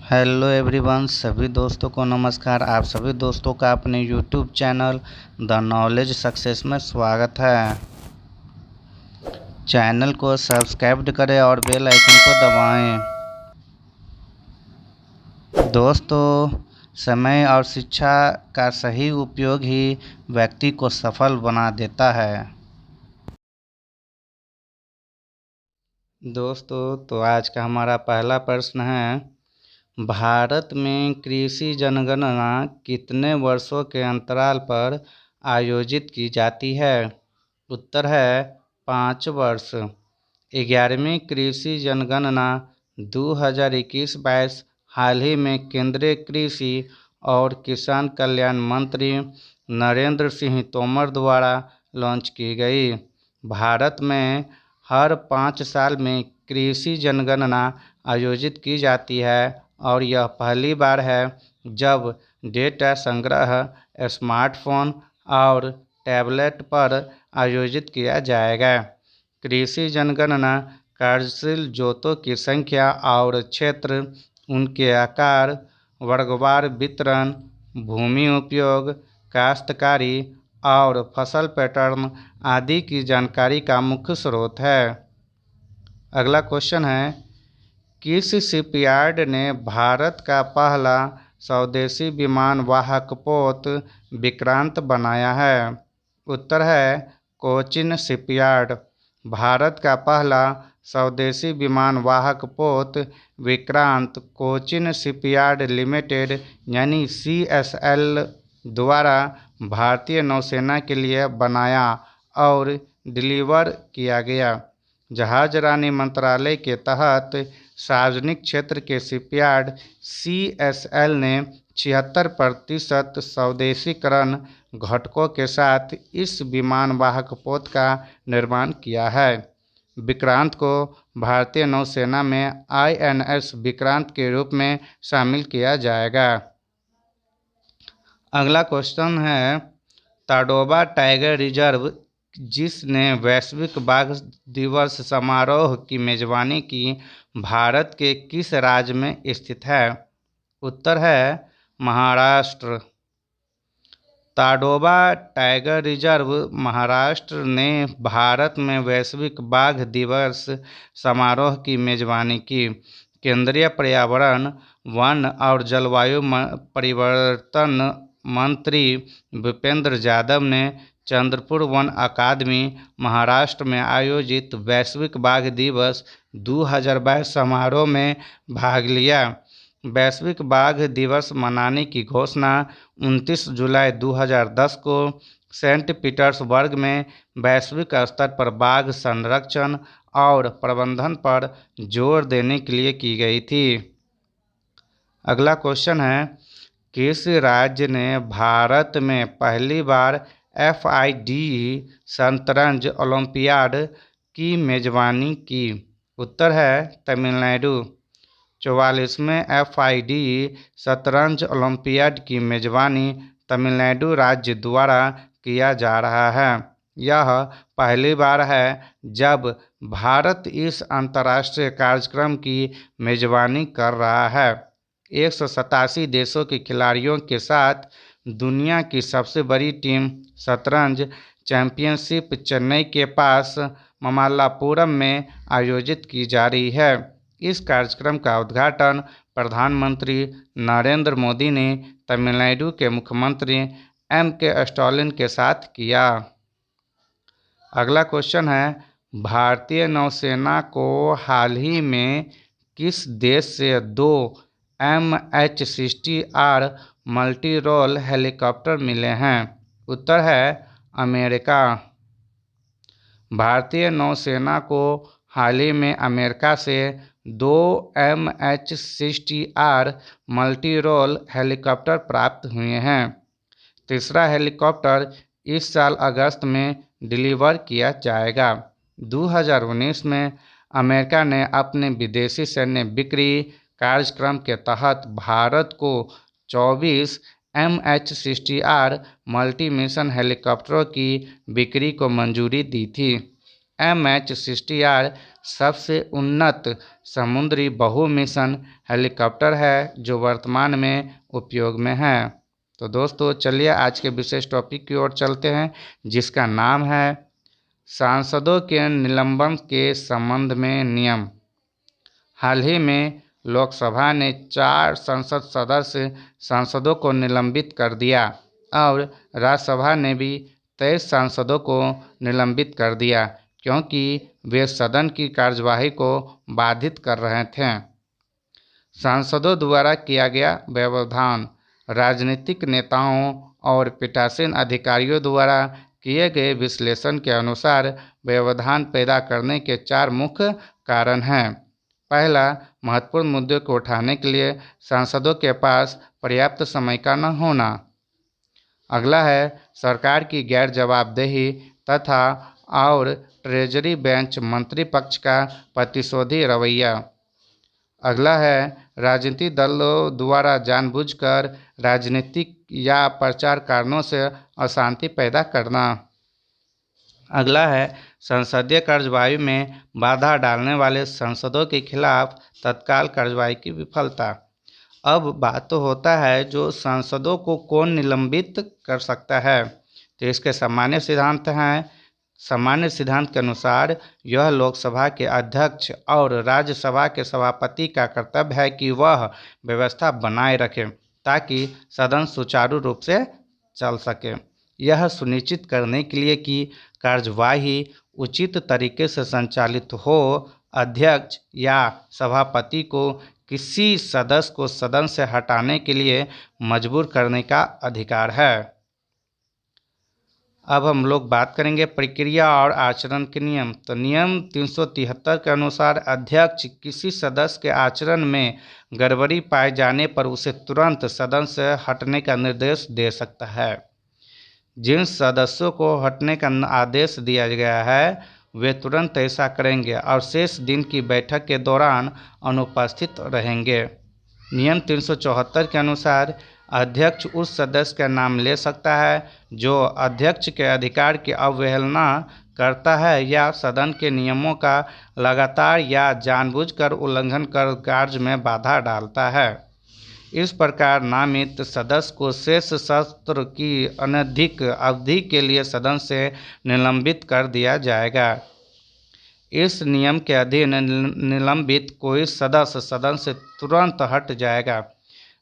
Hello everyone, सभी दोस्तों को नमस्कार। आप सभी दोस्तों का अपने YouTube channel the knowledge success में स्वागत है। चैनल को सब्सक्राइब करें और बेल आइकन को दबाएं। दोस्तों, समय और शिक्षा का सही उपयोग ही व्यक्ति को सफल बना देता है। दोस्तों, तो आज का हमारा पहला प्रश्न है, भारत में कृषि जनगणना कितने वर्षों के अंतराल पर आयोजित की जाती है? उत्तर है 5 वर्ष। 11वीं कृषि जनगणना 2021-22 हाल ही में केंद्रीय कृषि और किसान कल्याण मंत्री नरेंद्र सिंह तोमर द्वारा लॉन्च की गई। भारत में हर 5 साल में कृषि जनगणना आयोजित की जाती है और यह पहली बार है जब डेटा संग्रह स्मार्टफोन और टैबलेट पर आयोजित किया जाएगा। कृषि जनगणना कार्यशील जोतों की संख्या और क्षेत्र, उनके आकार, वर्गवार वितरण, भूमि उपयोग, काश्तकारी और फसल पैटर्न आदि की जानकारी का मुख्य स्रोत है। अगला क्वेश्चन है, किस शिपयार्ड ने भारत का पहला स्वदेशी विमान वाहक पोत विक्रांत बनाया है? उत्तर है कोचिन शिपयार्ड। भारत का पहला स्वदेशी विमान वाहक पोत विक्रांत कोचिन शिपयार्ड लिमिटेड यानी CSL द्वारा भारतीय नौसेना के लिए बनाया और डिलीवर किया गया। जहाजरानी मंत्रालय के तहत सार्वजनिक क्षेत्र के शिपयार्ड CSL ने 76% स्वदेशीकरण घटकों के साथ इस विमान वाहक पोत का निर्माण किया है। विक्रांत को भारतीय नौसेना में INS विक्रांत के रूप में शामिल किया जाएगा। अगला क्वेश्चन है, ताडोबा टाइगर रिजर्व जिसने वैश्विक बाघ दिवस समारोह की मेजबानी की, भारत के किस राज्य में स्थित है? उत्तर है महाराष्ट्र। ताडोबा टाइगर रिजर्व महाराष्ट्र ने भारत में वैश्विक बाघ दिवस समारोह की मेजबानी की। केंद्रीय पर्यावरण, वन और जलवायु परिवर्तन मंत्री भूपेंद्र यादव ने चंद्रपुर वन अकादमी, महाराष्ट्र में आयोजित वैश्विक बाघ दिवस 2022 समारोह में भाग लिया। वैश्विक बाघ दिवस मनाने की घोषणा 29 जुलाई 2010 को सेंट पीटर्सबर्ग में वैश्विक स्तर पर बाघ संरक्षण और प्रबंधन पर जोर देने के लिए की गई थी। अगला क्वेश्चन है, किस राज्य ने भारत में पहली बार FIDE शतरंज ओलंपियाड की मेजबानी की? उत्तर है तमिलनाडु। 44वें FIDE शतरंज ओलंपियाड की मेजबानी तमिलनाडु राज्य द्वारा किया जा रहा है। यह पहली बार है जब भारत इस अंतर्राष्ट्रीय कार्यक्रम की मेजबानी कर रहा है। 187 देशों के खिलाड़ियों के साथ दुनिया की सबसे बड़ी टीम शतरंज चैंपियनशिप चेन्नई के पास ममल्लापुरम में आयोजित की जा रही है। इस कार्यक्रम का उद्घाटन प्रधानमंत्री नरेंद्र मोदी ने तमिलनाडु के मुख्यमंत्री MK स्टालिन के साथ किया। अगला क्वेश्चन है, भारतीय नौसेना को हाल ही में किस देश से 2 MH-60R मल्टी रोल हेलीकॉप्टर मिले हैं? उत्तर है अमेरिका। भारतीय नौसेना को हाल ही में अमेरिका से 2 MH-60R मल्टी रोल हेलीकॉप्टर प्राप्त हुए हैं। तीसरा हेलीकॉप्टर इस साल अगस्त में डिलीवर किया जाएगा। 2019 में अमेरिका ने अपने विदेशी सैन्य बिक्री कार्यक्रम के तहत भारत को 24 MH-60R मल्टी मिशन हेलीकॉप्टरों की बिक्री को मंजूरी दी थी। MH-60R सबसे उन्नत समुद्री बहु मिशन हेलीकॉप्टर है जो वर्तमान में उपयोग में है। तो दोस्तों चलिए आज के विशेष टॉपिक की ओर चलते हैं, जिसका नाम है सांसदों के निलंबन के संबंध में नियम। हाल ही में लोकसभा ने 4 संसद सदस्य सांसदों को निलंबित कर दिया और राज्यसभा ने भी 23 सांसदों को निलंबित कर दिया, क्योंकि वे सदन की कार्यवाही को बाधित कर रहे थे। सांसदों द्वारा किया गया व्यवधान। राजनीतिक नेताओं और पीठासीन अधिकारियों द्वारा किए गए विश्लेषण के अनुसार व्यवधान पैदा करने के 4 मुख्य कारण हैं। पहला, महत्वपूर्ण मुद्दों को उठाने के लिए सांसदों के पास पर्याप्त समय का न होना। अगला है सरकार की गैर जवाबदेही तथा और ट्रेजरी बेंच मंत्री पक्ष का प्रतिशोधी रवैया। अगला है राजनीतिक दलों द्वारा जानबूझकर राजनीतिक या प्रचार कारणों से अशांति पैदा करना। अगला है संसदीय कार्यवाही में बाधा डालने वाले सांसदों के खिलाफ तत्काल कार्यवाही की विफलता। अब बात तो होता है जो सांसदों को कौन निलंबित कर सकता है, तो इसके सामान्य सिद्धांत हैं। सामान्य सिद्धांत के अनुसार यह लोकसभा के अध्यक्ष और राज्यसभा के सभापति का कर्तव्य है कि वह व्यवस्था बनाए रखें ताकि सदन सुचारू रूप से चल सके। यह सुनिश्चित करने के लिए कि कार्यवाही उचित तरीके से संचालित हो, अध्यक्ष या सभापति को किसी सदस्य को सदन से हटाने के लिए मजबूर करने का अधिकार है। अब हम लोग बात करेंगे प्रक्रिया और आचरण के नियम। तो नियम 373 के अनुसार अध्यक्ष किसी सदस्य के आचरण में गड़बड़ी पाए जाने पर उसे तुरंत सदन से हटने का निर्देश दे सकता है। जिन सदस्यों को हटने का आदेश दिया गया है वे तुरंत ऐसा करेंगे और शेष दिन की बैठक के दौरान अनुपस्थित रहेंगे। नियम 374 के अनुसार अध्यक्ष उस सदस्य का नाम ले सकता है जो अध्यक्ष के अधिकार की अवहेलना करता है या सदन के नियमों का लगातार या जानबूझकर उल्लंघन कर कार्य में बाधा डालता है। इस प्रकार नामित सदस्य को शेष सत्र की अनधिक अवधि के लिए सदन से निलंबित कर दिया जाएगा। इस नियम के अधीन निलंबित कोई सदस्य सदन से तुरंत हट जाएगा।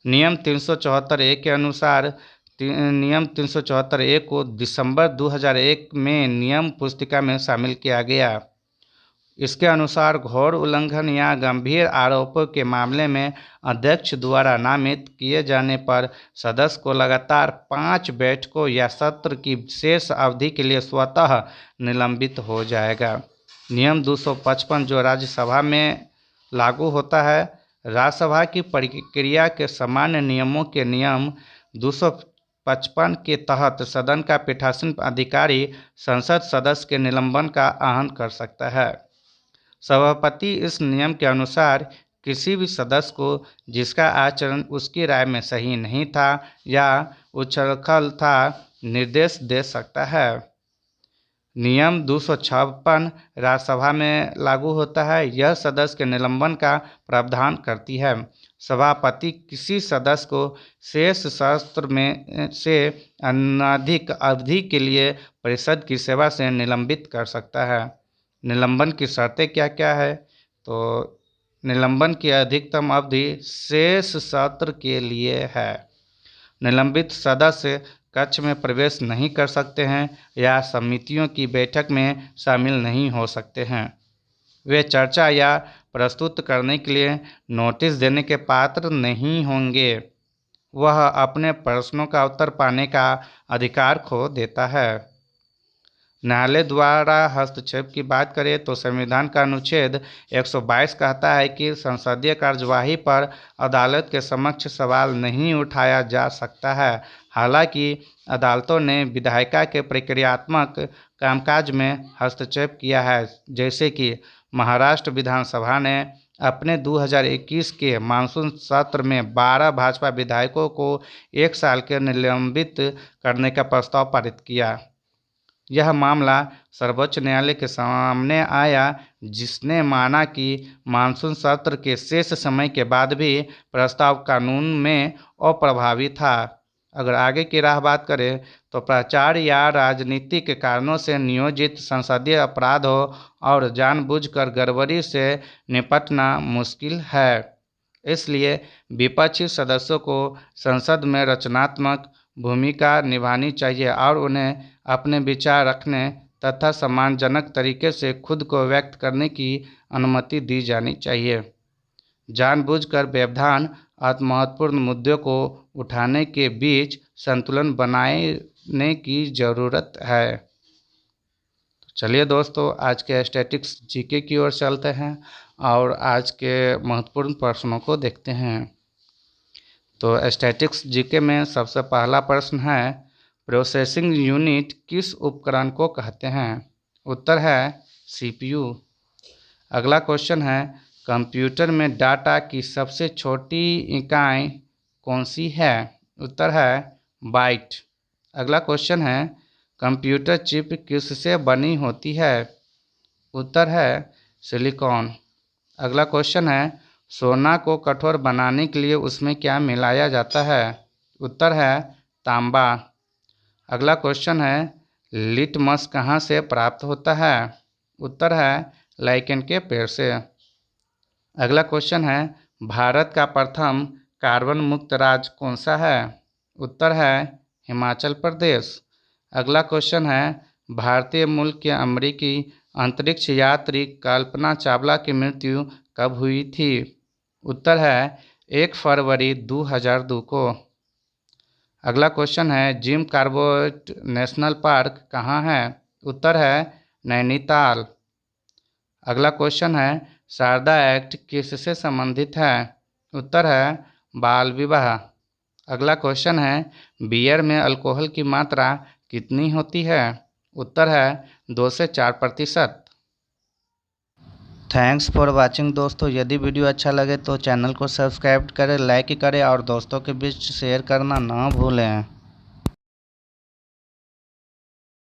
नियम 374(a) के अनुसार नियम 374(a) को दिसंबर 2001 में नियम पुस्तिका में शामिल किया गया। इसके अनुसार घोर उल्लंघन या गंभीर आरोपों के मामले में अध्यक्ष द्वारा नामित किए जाने पर सदस्य को लगातार 5 बैठकों या सत्र की शेष अवधि के लिए स्वतः निलंबित हो जाएगा। नियम 255 जो राज्यसभा में लागू होता है। राज्यसभा की प्रक्रिया के सामान्य नियमों के नियम 255 के तहत सदन का पीठासीन अधिकारी संसद सदस्य के निलंबन का आह्वान कर सकता है। सभापति इस नियम के अनुसार किसी भी सदस्य को जिसका आचरण उसकी राय में सही नहीं था या उछलखल था निर्देश दे सकता है। नियम 256 राज्यसभा में लागू होता है। यह सदस्य के निलंबन का प्रावधान करती है। सभापति किसी सदस्य को शेष सत्र में से अनधिक अवधि के लिए परिषद की सेवा से निलंबित कर सकता है। निलंबन की शर्तें क्या क्या है, तो निलंबन की अधिकतम अवधि शेष सत्र के लिए है। निलंबित सदस्य कक्ष में प्रवेश नहीं कर सकते हैं या समितियों की बैठक में शामिल नहीं हो सकते हैं। वे चर्चा या प्रस्तुत करने के लिए नोटिस देने के पात्र नहीं होंगे। वह अपने प्रश्नों का उत्तर पाने का अधिकार खो देता है। न्यायालय द्वारा हस्तक्षेप की बात करें तो संविधान का अनुच्छेद 122 कहता है कि संसदीय कार्यवाही पर अदालत के समक्ष सवाल नहीं उठाया जा सकता है। हालांकि अदालतों ने विधायिका के प्रक्रियात्मक कामकाज में हस्तक्षेप किया है, जैसे कि महाराष्ट्र विधानसभा ने अपने 2021 के मानसून सत्र में 12 भाजपा विधायकों को 1 साल के निलंबित करने का प्रस्ताव पारित किया। यह मामला सर्वोच्च न्यायालय के सामने आया, जिसने माना कि मानसून सत्र के शेष समय के बाद भी प्रस्ताव कानून में अप्रभावी था। अगर आगे की राह बात करें तो प्रचार या राजनीतिक कारणों से नियोजित संसदीय अपराधों और जानबूझकर गड़बड़ी से निपटना मुश्किल है। इसलिए विपक्षी सदस्यों को संसद में रचनात्मक भूमिका निभानी चाहिए और उन्हें अपने विचार रखने तथा सम्मानजनक तरीके से खुद को व्यक्त करने की अनुमति दी जानी चाहिए। जानबूझकर व्यवधान और महत्वपूर्ण मुद्दों को उठाने के बीच संतुलन बनाने की ज़रूरत है। चलिए दोस्तों, आज के स्टैटिक्स जीके की ओर चलते हैं और आज के महत्वपूर्ण प्रश्नों को देखते हैं। तो स्टैटिक्स जीके में सबसे पहला प्रश्न है, प्रोसेसिंग यूनिट किस उपकरण को कहते हैं? उत्तर है सीपीयू। अगला क्वेश्चन है, कंप्यूटर में डाटा की सबसे छोटी इकाई कौन सी है? उत्तर है बाइट। अगला क्वेश्चन है, कंप्यूटर चिप किससे बनी होती है? उत्तर है सिलिकॉन। अगला क्वेश्चन है, सोना को कठोर बनाने के लिए उसमें क्या मिलाया जाता है? उत्तर है तांबा। अगला क्वेश्चन है, लिटमस कहाँ से प्राप्त होता है? उत्तर है लाइकेन के पेड़ से। अगला क्वेश्चन है, भारत का प्रथम कार्बन मुक्त राज्य कौन सा है? उत्तर है हिमाचल प्रदेश। अगला क्वेश्चन है, भारतीय मूल के अमेरिकी अंतरिक्ष यात्री कल्पना चावला की मृत्यु कब हुई थी? उत्तर है 1 फरवरी 2002 को। अगला क्वेश्चन है, जिम कॉर्बेट नेशनल पार्क कहाँ है? उत्तर है नैनीताल। अगला क्वेश्चन है, शारदा एक्ट किससे संबंधित है? उत्तर है बाल विवाह। अगला क्वेश्चन है, बियर में अल्कोहल की मात्रा कितनी होती है? उत्तर है 2 से 4%। थैंक्स फॉर वाचिंग दोस्तों। यदि वीडियो अच्छा लगे तो चैनल को सब्सक्राइब करें, लाइक करें और दोस्तों के बीच शेयर करना ना भूलें।